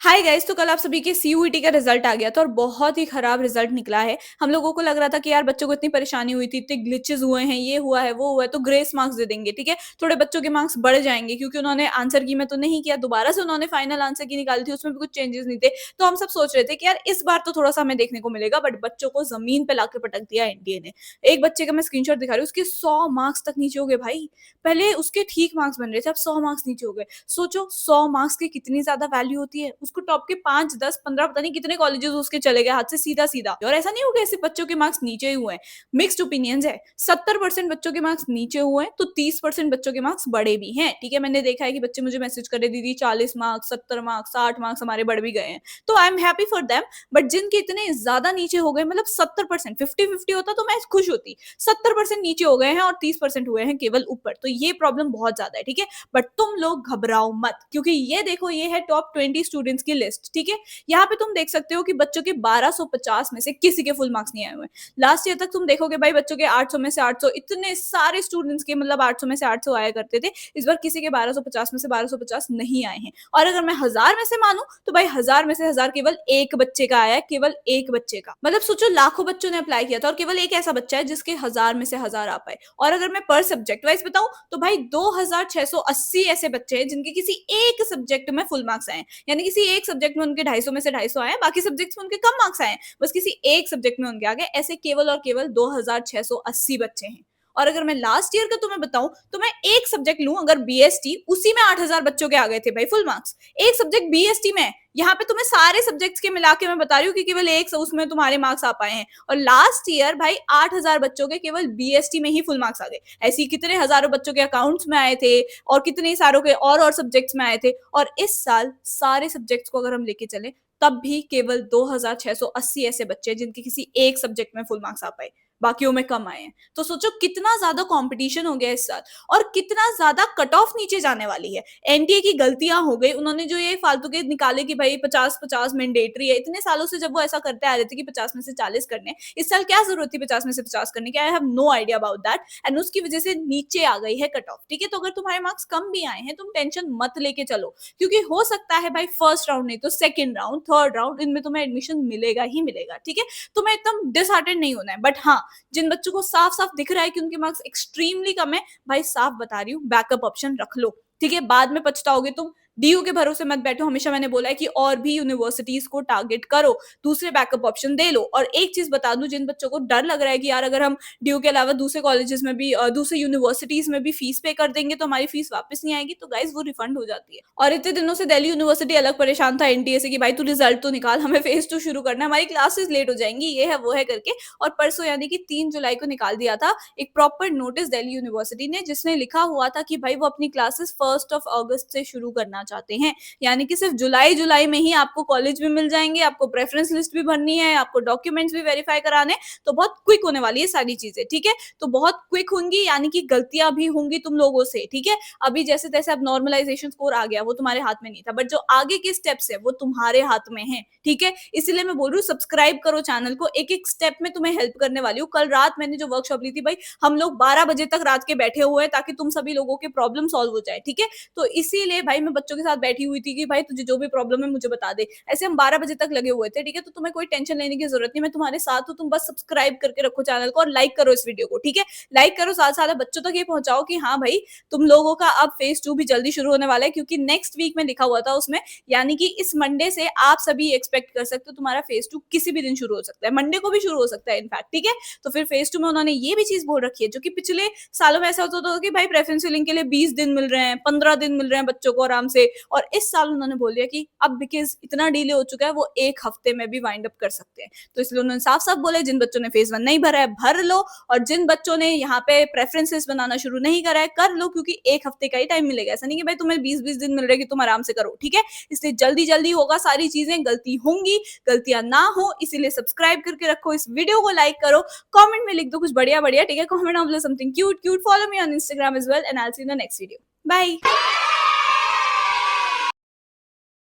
Hi guys, तो कल आप सभी के सीयूईटी का रिजल्ट आ गया था और बहुत ही खराब रिजल्ट निकला है। हम लोगों को लग रहा था कि यार बच्चों को इतनी परेशानी हुई थी, इतने ग्लिचेस हुए हैं, ये हुआ है, वो हुआ है, तो ग्रेस मार्क्स दे देंगे, ठीक है। थोड़े बच्चों के मार्क्स बढ़ जाएंगे क्योंकि उन्होंने आंसर की में तो नहीं किया, दोबारा से उन्होंने फाइनल आंसर की निकाली थी, उसमें भी कुछ चेंजेस नहीं थे। तो हम सब सोच रहे थे कि यार इस बार तो थोड़ा सा हमें देखने को मिलेगा, बट बच्चों को जमीन पे लाके पटक दिया एनडीए ने। एक बच्चे का मैं स्क्रीनशॉट दिखा रही हूँ, उसके 100 मार्क्स तक नीचे हो गए भाई। पहले उसके ठीक मार्क्स बन रहे थे, अब 100 मार्क्स नीचे हो गए। सोचो 100 मार्क्स की कितनी ज्यादा वैल्यू होती है। उसको टॉप के 5, 10, 15 पता नहीं कितने कॉलेजेस उसके चले गए हाथ से सीधा सीधा। और ऐसा नहीं हो गया ऐसे बच्चों के मार्क्स नीचे ही हुए हैं। मिक्स्ड ओपिनियंस है। 70% बच्चों के मार्क्स नीचे हुए हैं तो 30% बच्चों के मार्क्स बढ़े भी हैं। ठीक है, मैंने देखा है कि बच्चे मुझे मैसेज करे, दीदी 40 मार्क्स, 70 मार्क्स, 60 मार्क्स हमारे बढ़ भी गए हैं। तो I am happy for them. But जिनके इतने ज्यादा नीचे हो गए, मतलब 70%, 50-50 होता तो मैं खुश होती। 70% नीचे हो गए हैं और 30% हुए हैं केवल ऊपर, तो ये प्रॉब्लम बहुत ज्यादा है। ठीक है, बट तुम लोग घबराओ मत, क्योंकि ये देखो, ये है टॉप 20 स्टूडेंट्स की लिस्ट। ठीक है, यहाँ पे तुम देख सकते हो कि बच्चों के 1250 में से किसी के फुल मार्क्स नहीं आए हुए। लास्ट ईयर तक तुम देखोगे भाई, बच्चों के 800 में से 800, इतने सारे स्टूडेंट्स के, मतलब 800 में से 800 आया करते थे। इस बार किसी के 1250 में से 1250 नहीं आए हैं। और अगर मैं 1000 में से मानूं तो भाई 1000 में से 1000 केवल एक बच्चे का आया है, केवल एक बच्चे का। मतलब सोचो, लाखों बच्चों ने अप्लाई किया था और केवल एक ऐसा बच्चा है जिसके 1000 में से 1000 आ पाए। और अगर मैं पर सब्जेक्ट वाइज बताऊं तो भाई 2680 ऐसे बच्चे हैं जिनके किसी एक सब्जेक्ट में फुल मार्क्स आए। यानी किसी एक सब्जेक्ट में उनके 250 में से 250 आए, बाकी सब्जेक्ट्स में उनके कम मार्क्स आए, बस किसी एक सब्जेक्ट में उनके आ गए। ऐसे केवल और केवल 2680 बच्चे हैं। और अगर मैं लास्ट ईयर का तुम्हें बताऊं तो मैं एक सब्जेक्ट लूं, अगर बीएसटी, उसी में 8000 बच्चों के आ गए थे भाई फुल मार्क्स। एक सब्जेक्ट बीएसटी में। यहाँ पे तुम्हें सारे सब्जेक्ट्स के मिला के मैं बता रही हूँ कि केवल एक उसमें तुम्हारे मार्क्स आ पाए हैं। और लास्ट ईयर भाई 8000 बच्चों के केवल बीएसटी में ही फुल मार्क्स आ गए। ऐसे कितने हजारों बच्चों के अकाउंट्स में आए थे और कितने सारों के और सब्जेक्ट्स में आए थे। और इस साल सारे सब्जेक्ट्स को अगर हम लेके चले, तब भी केवल 2680 ऐसे बच्चे जिनके किसी एक सब्जेक्ट में फुल मार्क्स आ पाए, बाकियों में कम आए हैं। तो सोचो कितना ज्यादा कंपटीशन हो गया इस साल और कितना ज्यादा कट ऑफ नीचे जाने वाली है। एनटीए की गलतियां हो गई, उन्होंने जो ये फालतू के निकाले कि भाई 50-50 मैंडेटरी है। इतने सालों से जब वो ऐसा करते आ रहे थे कि 50 में से 40 करने, इस साल क्या जरूरत थी 50 में से 50 करने की? I have no idea about that. And उसकी वजह से नीचे आ गई है कट ऑफ। ठीक है, तो अगर तुम्हारे मार्क्स कम भी आए हैं, तुम टेंशन मत लेके चलो, क्योंकि हो सकता है भाई फर्स्ट राउंड नहीं तो सेकंड राउंड, थर्ड राउंड, इनमें तुम्हें एडमिशन मिलेगा ही मिलेगा। ठीक है, तुम्हें एकदम डिसहार्टेड नहीं होना है। बट हाँ, जिन बच्चों को साफ साफ दिख रहा है कि उनके मार्क्स एक्सट्रीमली कम है, भाई साफ बता रही हूँ, बैकअप ऑप्शन रख लो। ठीक है, बाद में पछताओगे तुम। डीयू के भरोसे मत बैठो। हमेशा मैंने बोला है कि और भी यूनिवर्सिटीज को टारगेट करो, दूसरे बैकअप ऑप्शन दे लो। और एक चीज बता दूं, जिन बच्चों को डर लग रहा है कि यार अगर हम डीयू के अलावा दूसरे कॉलेजेस में भी, दूसरे यूनिवर्सिटीज में भी फीस पे कर देंगे तो हमारी फीस वापस नहीं आएगी, तो गाइज वो रिफंड हो जाती है। और इतने दिनों से दिल्ली यूनिवर्सिटी अलग परेशान था एनटीए से कि भाई तू रिजल्ट तो निकाल, हमें फेज 2 शुरू करना है, हमारी क्लासेस लेट हो जाएंगी, ये है वो है करके। और परसों यानी कि 3 जुलाई को निकाल दिया था एक प्रॉपर नोटिस दिल्ली यूनिवर्सिटी ने, जिसने लिखा हुआ था कि भाई वो अपनी क्लासेस 1 अगस्त से शुरू करना चाहते हैं। यानी कि सिर्फ जुलाई जुलाई में ही आपको कॉलेज भी मिल जाएंगे, आपको प्रेफरेंस लिस्ट भी भरनी है, आपको डॉक्यूमेंट्स भी वेरीफाई कराने। तो बहुत क्विक होने वाली है सारी चीजें। ठीक है, तो बहुत क्विक होंगी, यानी कि गलतियां भी होंगी तुम लोगों से। ठीक है, अभी जैसे तैसे अब नॉर्मलाइजेशन स्कोर आ गया, वो तुम्हारे हाथ में नहीं था, बट जो आगे के स्टेप्स है वो तुम्हारे हाथ में है। ठीक है, इसलिए मैं बोल रही हूँ सब्सक्राइब करो चैनल को, एक एक स्टेप में तुम्हें हेल्प करने वाली हूँ। कल रात मैंने जो वर्कशॉप ली थी भाई, हम लोग 12 बजे तक रात के बैठे हुए हैं ताकि तुम सभी लोगों के प्रॉब्लम सॉल्व हो जाए। ठीक है, तो इसीलिए भाई मैं बच्चों के साथ बैठी हुई थी कि भाई तुझे जो भी प्रॉब्लम है मुझे बता दे। ऐसे हम 12 बजे तक लगे हुए थे। ठीक है, तो तुम्हें कोई टेंशन लेने की जरूरत नहीं, मैं तुम्हारे साथ हूँ। तुम बस सब्सक्राइब करके रखो चैनल को और लाइक करो इस वीडियो को। ठीक है, लाइक करो, साथ साथ बच्चों तक ये पहुंचाओ कि हाँ भाई, तुम लोगों का अब फेज 2 भी जल्दी शुरू होने वाला है, क्योंकि नेक्स्ट वीक में लिखा हुआ था उसमें। यानी कि इस मंडे से आप सभी एक्सपेक्ट कर सकते हो तुम्हारा फेज 2 किसी भी दिन शुरू हो सकता है, मंडे को भी शुरू हो सकता है इनफैक्ट। ठीक है, तो फिर फेज 2 में उन्होंने ये भी चीज बोल रखी है, जो कि पिछले सालों में ऐसा होता था कि भाई प्रेफरेंस फिलिंग के लिए 20 दिन मिल रहे हैं, 15 दिन मिल रहे हैं बच्चों को आराम से। और इस साल उन्होंने बोल दिया कि अब बिकॉज इतना डिले हो चुका है, वो 1 हफ्ते में भी वाइंड अप कर सकते हैं। तो इसलिए उन्होंने साफ साफ बोला, जिन बच्चों ने फेज 1 नहीं भरा है भर लो, और जिन बच्चों ने यहाँ पे प्रेफरेंसेस बनाना शुरू नहीं करा है कर लो, क्योंकि 1 हफ्ते का ही टाइम मिलेगा। ऐसा नहीं कि भाई तुम्हें 20-20 दिन मिल रहे कि तुम आराम से करो। ठीक है, इसलिए जल्दी जल्दी होगा सारी चीजें, गलती होंगी, गलतियां ना हो, इसीलिए सब्सक्राइब करके रखो, इस वीडियो को लाइक करो, कमेंट में लिख दो कुछ बढ़िया बढ़िया। ठीक है, comment on something cute cute, follow me on Instagram as well, and I will see you in the next video. Bye.